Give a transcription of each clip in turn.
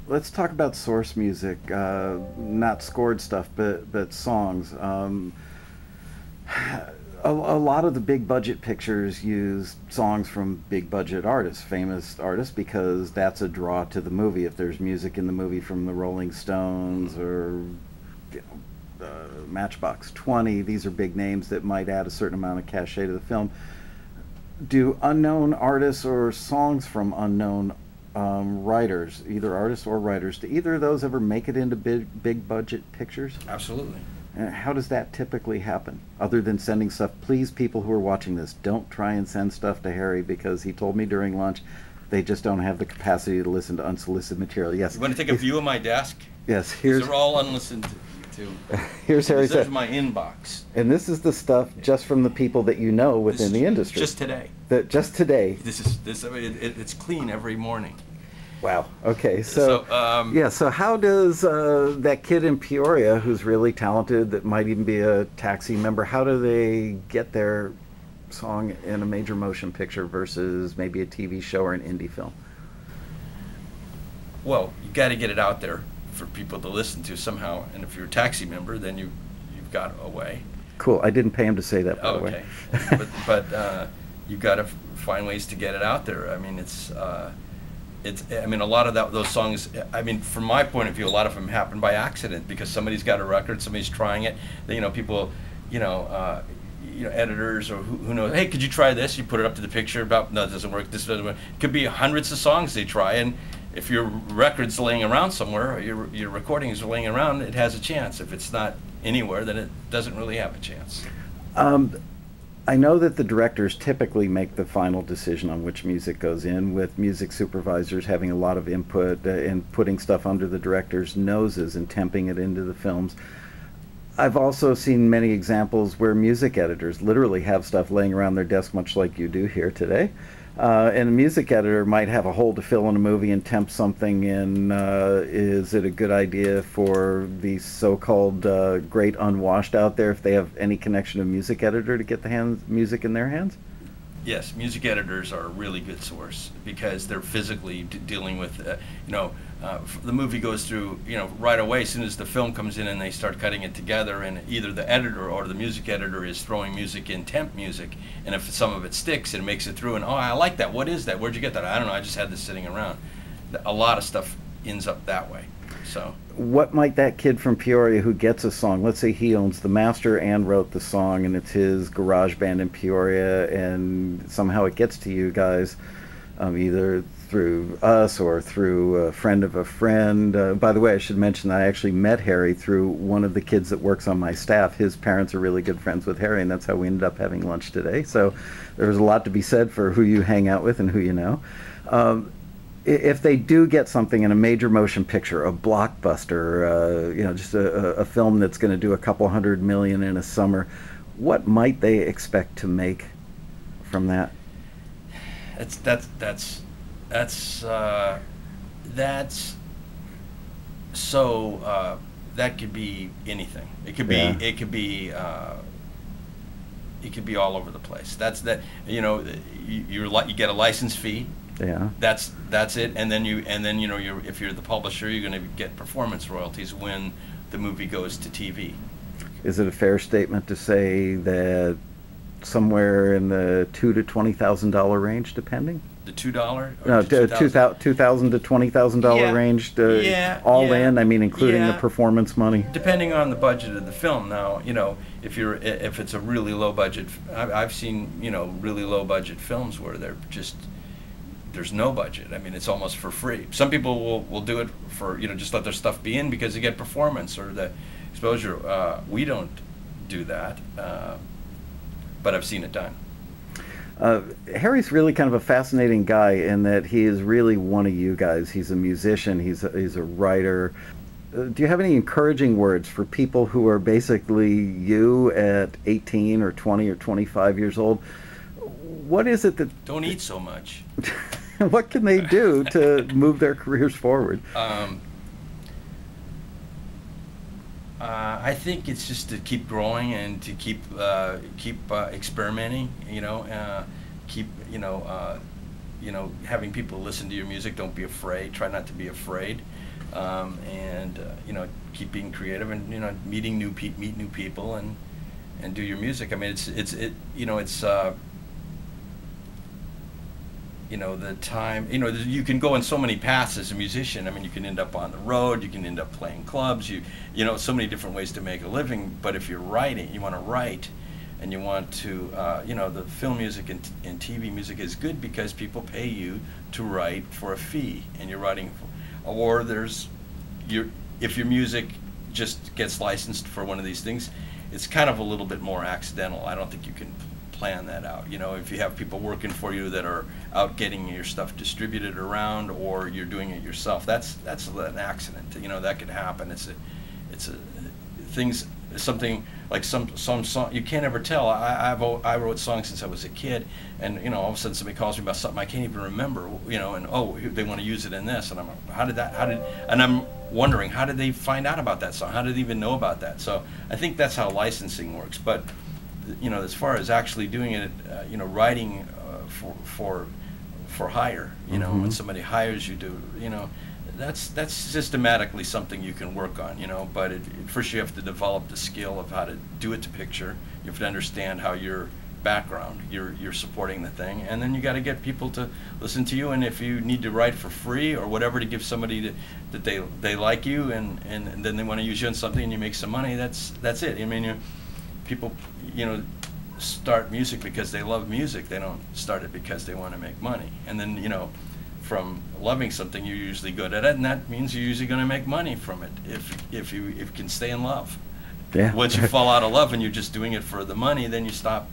Let's talk about source music, not scored stuff, but songs. A lot of the big budget pictures use songs from big budget artists, famous artists, because that's a draw to the movie. If there's music in the movie from the Rolling Stones or Matchbox 20, these are big names that might add a certain amount of cachet to the film. Do unknown artists or songs from unknown writers, either artists or writers, do either of those ever make it into big budget pictures? Absolutely. How does that typically happen? Other than sending stuff, please, people who are watching this, don't try and send stuff to Harry because he told me during lunch they just don't have the capacity to listen to unsolicited material. Yes. You want to take a view of my desk? Yes. These are all unlistened to. Here's Harry said. There's my inbox. And this is the stuff just from the people that you know within the industry. Just today. Just today. It's clean every morning. Wow. Okay. So yeah. So how does that kid in Peoria, who's really talented, that might even be a taxi member, how do they get their song in a major motion picture versus maybe a TV show or an indie film? Well, you got to get it out there for people to listen to somehow. And if you're a taxi member, then you've got a way. Cool. I didn't pay him to say that, by the way. but you've got to find ways to get it out there. I mean, I mean, a lot of those songs, I mean, from my point of view, a lot of them happen by accident because somebody's got a record, somebody's trying it. People, editors or who knows, hey, could you try this? You put it up to the picture about, no, it doesn't work, this doesn't work. It could be hundreds of songs they try, and if your record's laying around somewhere, or your recording is laying around, it has a chance. If it's not anywhere, then it doesn't really have a chance. I know that the directors typically make the final decision on which music goes in, with music supervisors having a lot of input and putting stuff under the director's noses and temping it into the films. I've also seen many examples where music editors literally have stuff laying around their desk, much like you do here today. And a music editor might have a hole to fill in a movie and temp something in. Is it a good idea for the so-called great unwashed out there, if they have any connection to a music editor, to get the music in their hands? Yes, music editors are a really good source because they're physically dealing with, the movie goes through, right away as soon as the film comes in and they start cutting it together, and either the editor or the music editor is throwing music in, temp music, and if some of it sticks, it makes it through, and I like that. What is that? Where'd you get that? I don't know. I just had this sitting around. A lot of stuff ends up that way. So. What might that kid from Peoria who gets a song, let's say he owns the master and wrote the song and it's his garage band in Peoria, and somehow it gets to you guys, either through us or through a friend of a friend. By the way, I should mention that I actually met Harry through one of the kids that works on my staff. His parents are really good friends with Harry, and that's how we ended up having lunch today. So there's a lot to be said for who you hang out with and who you know. If they do get something in a major motion picture, a blockbuster, just a film that's going to do a couple $100 million in a summer, what might they expect to make from that? That could be anything. It could be all over the place. You get a license fee. Yeah. That's it, and then if you're the publisher, you're going to get performance royalties when the movie goes to TV. Is it a fair statement to say that somewhere in the $2,000 to $20,000 range, depending? The $2? No, $2,000 to $20,000 range, all in. I mean, including the performance money. Depending on the budget of the film. Now, if it's a really low budget, I've seen really low budget films where there's no budget. I mean, it's almost for free. Some people will do it for, just let their stuff be in because they get performance or the exposure. We don't do that, but I've seen it done. Harry's really kind of a fascinating guy in that he is really one of you guys. He's a musician, he's a writer. Do you have any encouraging words for people who are basically you at 18 or 20 or 25 years old? What is it that... Don't eat so much. What can they do to move their careers forward? I think it's just to keep growing and to keep experimenting. Having people listen to your music. Don't be afraid. Try not to be afraid. and keep being creative, and meet new people, and do your music. I mean, it's the time, you can go in so many paths as a musician. I mean, you can end up on the road, you can end up playing clubs, so many different ways to make a living. But if you're writing, you want to write, and you want to, the film music and TV music is good because people pay you to write for a fee, and you're writing or if your music just gets licensed for one of these things, it's kind of a little bit more accidental. I don't think you can plan that out. If you have people working for you that are out getting your stuff distributed around, or you're doing it yourself, that's an accident. That could happen. Something like some song you can't ever tell. I wrote songs since I was a kid, and all of a sudden somebody calls me about something I can't even remember, and they want to use it in this, and I'm like, and I'm wondering, how did they find out about that song? How did they even know about that? So I think that's how licensing works. But as far as actually doing it, writing for hire, when somebody hires you to, that's systematically something you can work on, but first you have to develop the skill of how to do it to picture. You have to understand how your background, you're supporting the thing, and then you got to get people to listen to you. And if you need to write for free or whatever to give somebody that they like you, and then they want to use you in something and you make some money, that's it. I mean, people start music because they love music. They don't start it because they want to make money. And then from loving something, you're usually good at it, and that means you're usually going to make money from it if you can stay in love. Yeah. Once you fall out of love and you're just doing it for the money, then you stop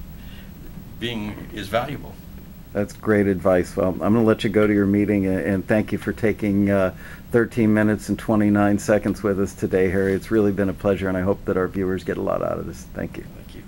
being as valuable. That's great advice. Well, I'm going to let you go to your meeting, and thank you for taking 13 minutes and 29 seconds with us today, Harry. It's really been a pleasure, and I hope that our viewers get a lot out of this. Thank you. Thank you.